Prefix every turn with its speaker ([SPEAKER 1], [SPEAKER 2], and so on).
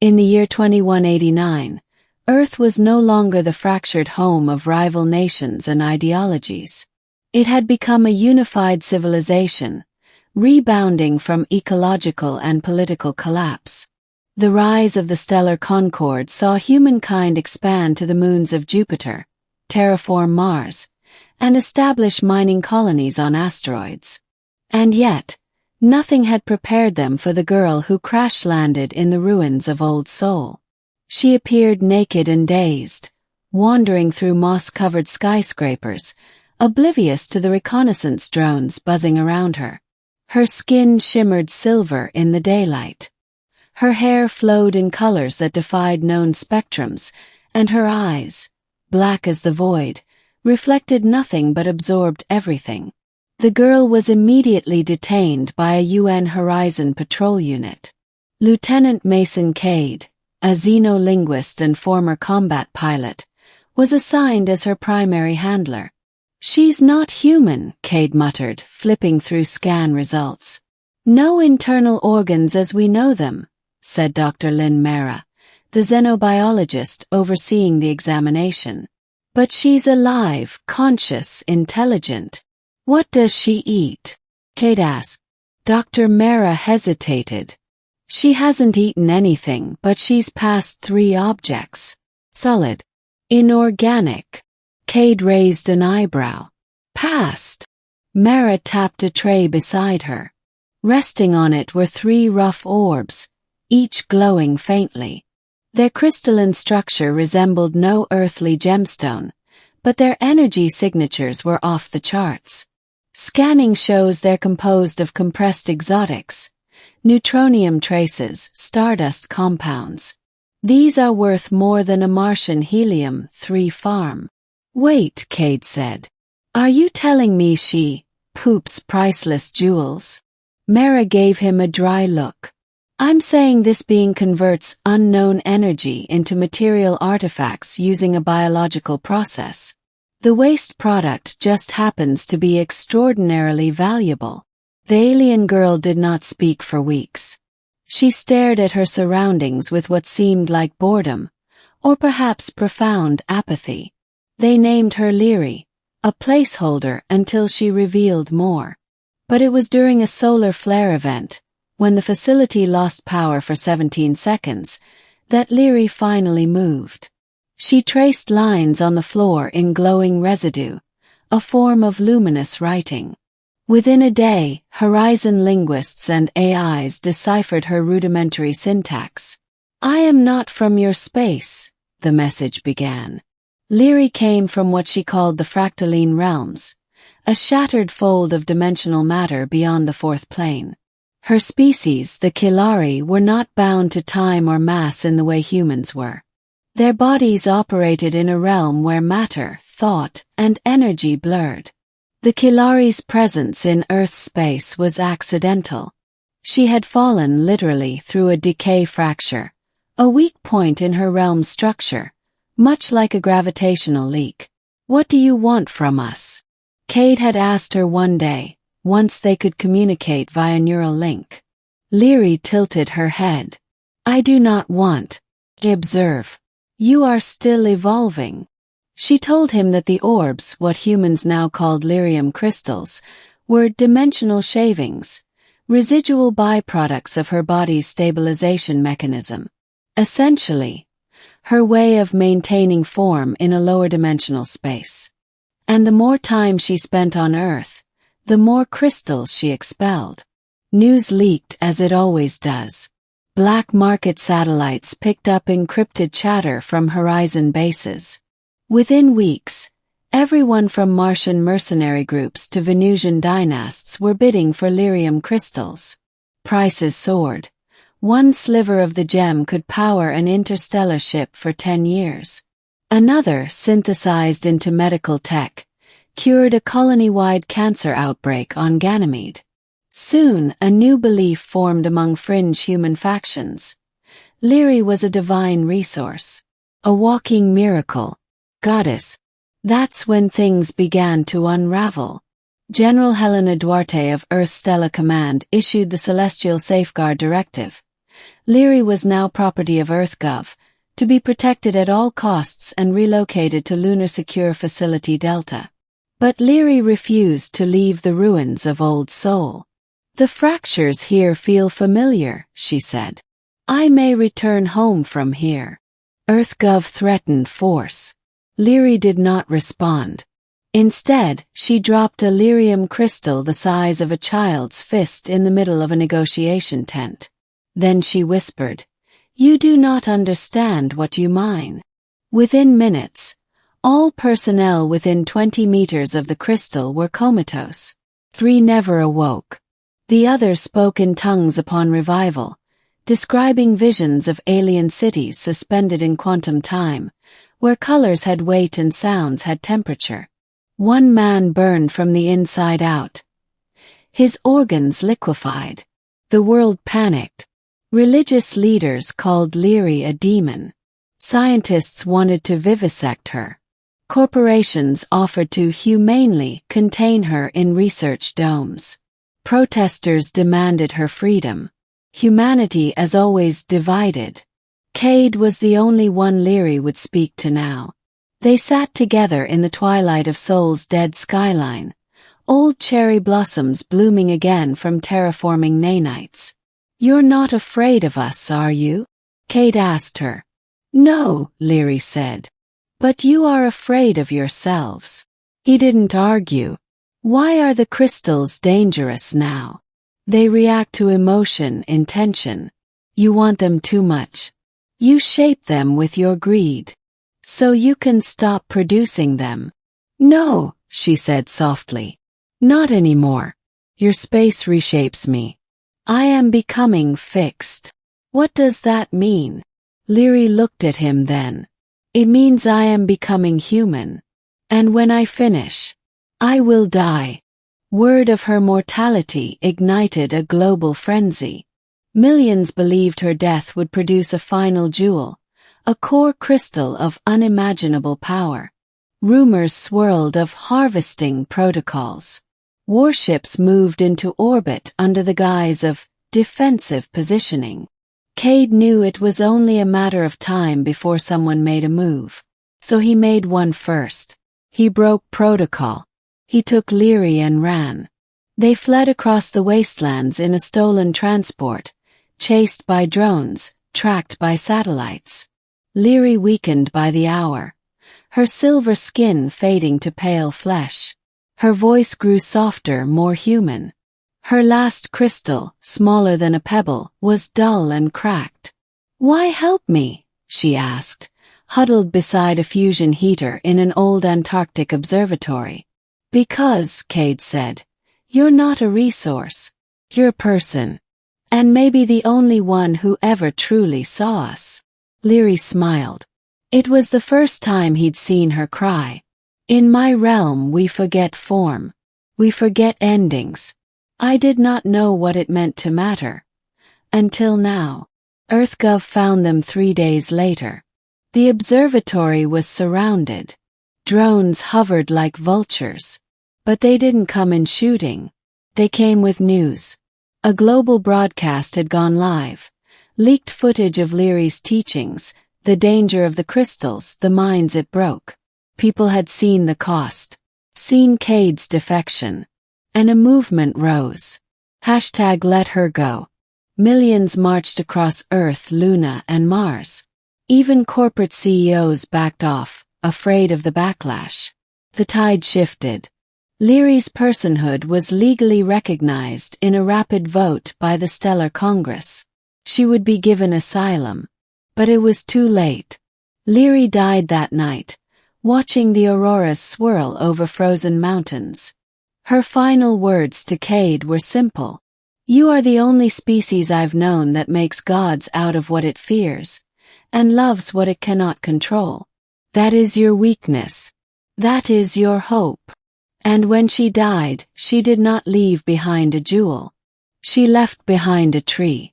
[SPEAKER 1] In the year 2189, Earth was no longer the fractured home of rival nations and ideologies. It had become a unified civilization, rebounding from ecological and political collapse. The rise of the stellar concord saw humankind expand to the moons of Jupiter, terraform Mars, and establish mining colonies on asteroids. And yet, nothing had prepared them for the girl who crash-landed in the ruins of Old Seoul. She appeared naked and dazed, wandering through moss-covered skyscrapers, oblivious to the reconnaissance drones buzzing around her. Her skin shimmered silver in the daylight. Her hair flowed in colors that defied known spectrums, and her eyes, black as the void, reflected nothing but absorbed everything. The girl was immediately detained by a UN Horizon patrol unit. Lieutenant Mason Cade, a xenolinguist and former combat pilot, was assigned as her primary handler. "She's not human," Cade muttered, flipping through scan results. "No internal organs as we know them," said Dr. Lynn Mera, the xenobiologist overseeing the examination. "But she's alive, conscious, intelligent." "What does she eat?" Cade asked. Dr. Mera hesitated. "She hasn't eaten anything, but she's passed 3 objects. Solid. Inorganic." Cade raised an eyebrow. "Passed." Mera tapped a tray beside her. Resting on it were 3 rough orbs, each glowing faintly. Their crystalline structure resembled no earthly gemstone, but their energy signatures were off the charts. Scanning shows they're composed of compressed exotics, neutronium traces, stardust compounds. These are worth more than a Martian helium-3 farm. "Wait," Cade said. "Are you telling me she poops priceless jewels?" Mera gave him a dry look. "I'm saying this being converts unknown energy into material artifacts using a biological process. The waste product just happens to be extraordinarily valuable." The alien girl did not speak for weeks. She stared at her surroundings with what seemed like boredom, or perhaps profound apathy. They named her Leary, a placeholder until she revealed more. But it was during a solar flare event, when the facility lost power for 17 seconds, that Leary finally moved. She traced lines on the floor in glowing residue, a form of luminous writing. Within a day, Horizon linguists and AIs deciphered her rudimentary syntax. "I am not from your space," the message began. Leary came from what she called the fractaline realms, a shattered fold of dimensional matter beyond the 4th plane. Her species, the Kilari, were not bound to time or mass in the way humans were. Their bodies operated in a realm where matter, thought, and energy blurred. The Kilari's presence in Earth's space was accidental. She had fallen literally through a decay fracture, a weak point in her realm's structure, much like a gravitational leak. "What do you want from us?" Cade had asked her one day, once they could communicate via neural link. Leary tilted her head. "I do not want. Observe. You are still evolving." She told him that the orbs, what humans now called lyrium crystals, were dimensional shavings, residual byproducts of her body's stabilization mechanism. Essentially, her way of maintaining form in a lower dimensional space. And the more time she spent on Earth, the more crystals she expelled. News leaked as it always does. Black market satellites picked up encrypted chatter from Horizon bases. Within weeks, everyone from Martian mercenary groups to Venusian dynasts were bidding for lyrium crystals. Prices soared. One sliver of the gem could power an interstellar ship for 10 years. Another, synthesized into medical tech, cured a colony-wide cancer outbreak on Ganymede. Soon, a new belief formed among fringe human factions. Leary was a divine resource, a walking miracle, goddess. That's when things began to unravel. General Helena Duarte of Earth Stella Command issued the Celestial Safeguard Directive, Leary was now property of EarthGov, to be protected at all costs and relocated to Lunar Secure Facility Delta. But Leary refused to leave the ruins of Old Sol. "The fractures here feel familiar," she said. "I may return home from here." EarthGov threatened force. Leary did not respond. Instead, she dropped a lyrium crystal the size of a child's fist in the middle of a negotiation tent. Then she whispered, "You do not understand what you mine." Within minutes, all personnel within 20 meters of the crystal were comatose. 3 never awoke. The others spoke in tongues upon revival, describing visions of alien cities suspended in quantum time, where colors had weight and sounds had temperature. One man burned from the inside out. His organs liquefied. The world panicked. Religious leaders called Leary a demon. Scientists wanted to vivisect her. Corporations offered to humanely contain her in research domes. Protesters demanded her freedom. Humanity, as always, divided. Cade was the only one Leary would speak to now. They sat together in the twilight of Sol's dead skyline, old cherry blossoms blooming again from terraforming nanites. "You're not afraid of us, are you?" Cade asked her. "No," Leary said. "But you are afraid of yourselves." He didn't argue. "Why are the crystals dangerous now?" "They react to emotion, intention. You want them too much. You shape them with your greed. So you can stop producing them." "No," she said softly. "Not anymore. Your space reshapes me. I am becoming fixed." "What does that mean?" Leary looked at him then. "It means I am becoming human. And when I finish, I will die." Word of her mortality ignited a global frenzy. Millions believed her death would produce a final jewel, a core crystal of unimaginable power. Rumors swirled of harvesting protocols. Warships moved into orbit under the guise of defensive positioning. Cade knew it was only a matter of time before someone made a move. So he made one first. He broke protocol. He took Leary and ran. They fled across the wastelands in a stolen transport, chased by drones, tracked by satellites. Leary weakened by the hour, her silver skin fading to pale flesh. Her voice grew softer, more human. Her last crystal, smaller than a pebble, was dull and cracked. "Why help me?" she asked, huddled beside a fusion heater in an old Antarctic observatory. "Because," Cade said, "you're not a resource. You're a person. And maybe the only one who ever truly saw us." Leary smiled. It was the first time he'd seen her cry. "In my realm we forget form. We forget endings. I did not know what it meant to matter. Until now." EarthGov found them 3 days later. The observatory was surrounded. Drones hovered like vultures. But they didn't come in shooting. They came with news. A global broadcast had gone live. Leaked footage of Leary's teachings, the danger of the crystals, the minds it broke. People had seen the cost. Seen Cade's defection. And a movement rose. #Let her go. Millions marched across Earth, Luna, and Mars. Even corporate CEOs backed off, afraid of the backlash. The tide shifted. Leary's personhood was legally recognized in a rapid vote by the Stellar Congress. She would be given asylum. But it was too late. Leary died that night, watching the auroras swirl over frozen mountains. Her final words to Cade were simple. "You are the only species I've known that makes gods out of what it fears, and loves what it cannot control. That is your weakness. That is your hope." And when she died, she did not leave behind a jewel. She left behind a tree.